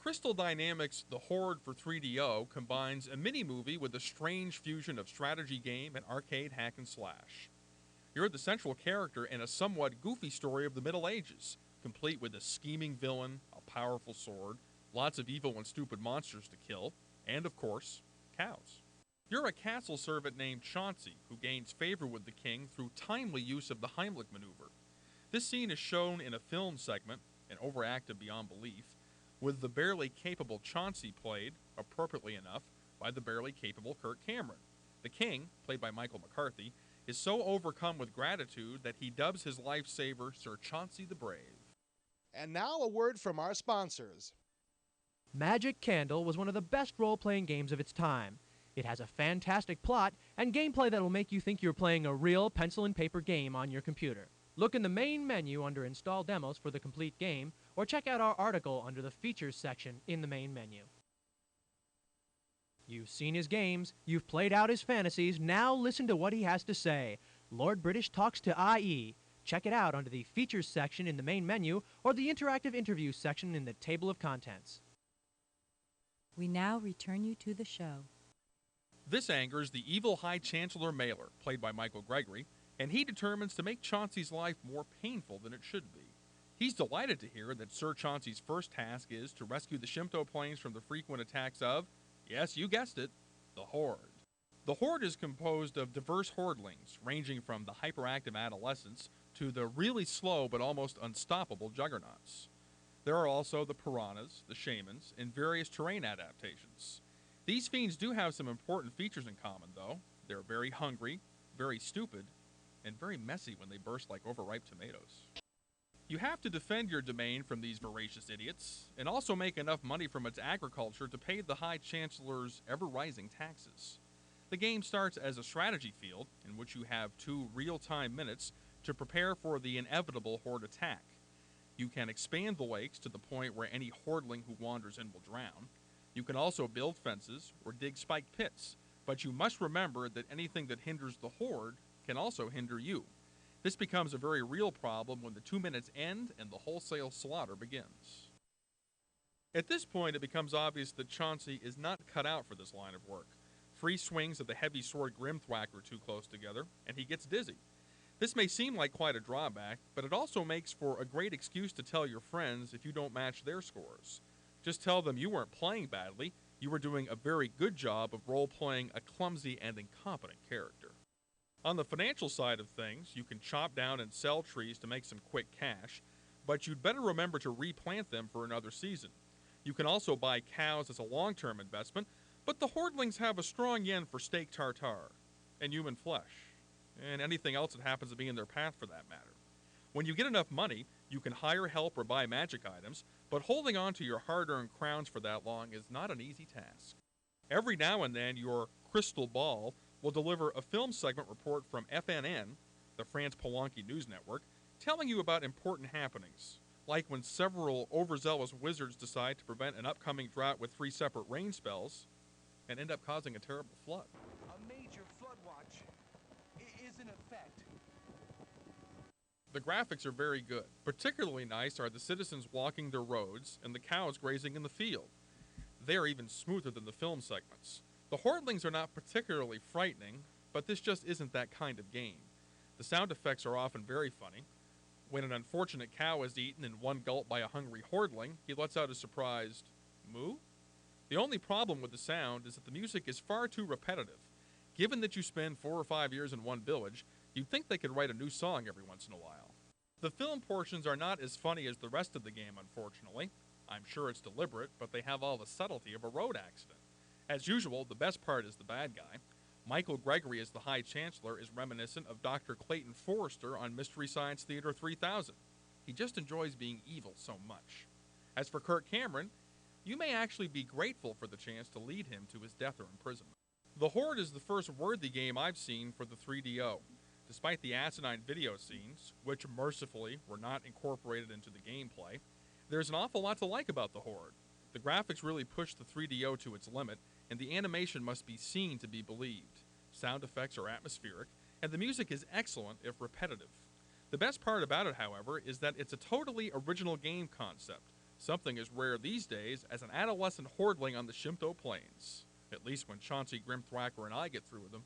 Crystal Dynamics' The Horde for 3DO combines a mini-movie with a strange fusion of strategy game and arcade hack and slash. You're the central character in a somewhat goofy story of the Middle Ages, complete with a scheming villain, a powerful sword, lots of evil and stupid monsters to kill, and of course, cows. You're a castle servant named Chauncey, who gains favor with the king through timely use of the Heimlich maneuver. This scene is shown in a film segment, and overacted beyond belief, with the barely capable Chauncey played, appropriately enough, by the barely capable Kirk Cameron. The king, played by Michael McCarthy, is so overcome with gratitude that he dubs his lifesaver Sir Chauncey the Brave. And now a word from our sponsors. Magic Candle was one of the best role-playing games of its time. It has a fantastic plot and gameplay that will make you think you're playing a real pencil and paper game on your computer. Look in the main menu under Install Demos for the complete game, or check out our article under the Features section in the main menu. You've seen his games, you've played out his fantasies, now listen to what he has to say. Lord British talks to IE. Check it out under the Features section in the main menu, or the Interactive Interviews section in the Table of Contents. We now return you to the show. This angers the evil High Chancellor Mailer, played by Michael Gregory, and he determines to make Chauncey's life more painful than it should be. He's delighted to hear that Sir Chauncey's first task is to rescue the Shimto planes from the frequent attacks of, yes, you guessed it, the Horde. The Horde is composed of diverse Hordelings, ranging from the hyperactive adolescents to the really slow but almost unstoppable juggernauts. There are also the piranhas, the shamans, and various terrain adaptations. These fiends do have some important features in common, though. They're very hungry, very stupid, and very messy when they burst like overripe tomatoes. You have to defend your domain from these voracious idiots, and also make enough money from its agriculture to pay the High Chancellor's ever-rising taxes. The game starts as a strategy field, in which you have 2 real-time minutes to prepare for the inevitable Horde attack. You can expand the lakes to the point where any Hordeling who wanders in will drown. You can also build fences or dig spiked pits, but you must remember that anything that hinders the Horde can also hinder you. This becomes a very real problem when the 2 minutes end and the wholesale slaughter begins. At this point, it becomes obvious that Chauncey is not cut out for this line of work. Free swings of the heavy sword Grimthwack are too close together, and he gets dizzy. This may seem like quite a drawback, but it also makes for a great excuse to tell your friends if you don't match their scores. Just tell them you weren't playing badly, you were doing a very good job of role-playing a clumsy and incompetent character. On the financial side of things, you can chop down and sell trees to make some quick cash, but you'd better remember to replant them for another season. You can also buy cows as a long-term investment, but the Hordelings have a strong yen for steak tartare, and human flesh, and anything else that happens to be in their path for that matter. When you get enough money, you can hire help or buy magic items, but holding on to your hard-earned crowns for that long is not an easy task. Every now and then, your crystal ball will deliver a film segment report from FNN, the France Polanyi News Network, telling you about important happenings, like when several overzealous wizards decide to prevent an upcoming drought with 3 separate rain spells and end up causing a terrible flood. A major flood watch is in effect. The graphics are very good. Particularly nice are the citizens walking their roads and the cows grazing in the field. They are even smoother than the film segments. The Hordelings are not particularly frightening, but this just isn't that kind of game. The sound effects are often very funny. When an unfortunate cow is eaten in one gulp by a hungry Hordeling, he lets out a surprised moo. The only problem with the sound is that the music is far too repetitive. Given that you spend 4 or 5 years in one village, you'd think they could write a new song every once in a while. The film portions are not as funny as the rest of the game, unfortunately. I'm sure it's deliberate, but they have all the subtlety of a road accident. As usual, the best part is the bad guy. Michael Gregory as the High Chancellor is reminiscent of Dr. Clayton Forrester on Mystery Science Theater 3000. He just enjoys being evil so much. As for Kirk Cameron, you may actually be grateful for the chance to lead him to his death or imprisonment. The Horde is the first worthy game I've seen for the 3DO. Despite the asinine video scenes, which mercifully were not incorporated into the gameplay, there's an awful lot to like about the Horde. The graphics really push the 3DO to its limit, and the animation must be seen to be believed. Sound effects are atmospheric, and the music is excellent if repetitive. The best part about it, however, is that it's a totally original game concept, something as rare these days as an adolescent hordeling on the Shimto Plains. At least when Chauncey Grimthwacker and I get through with them.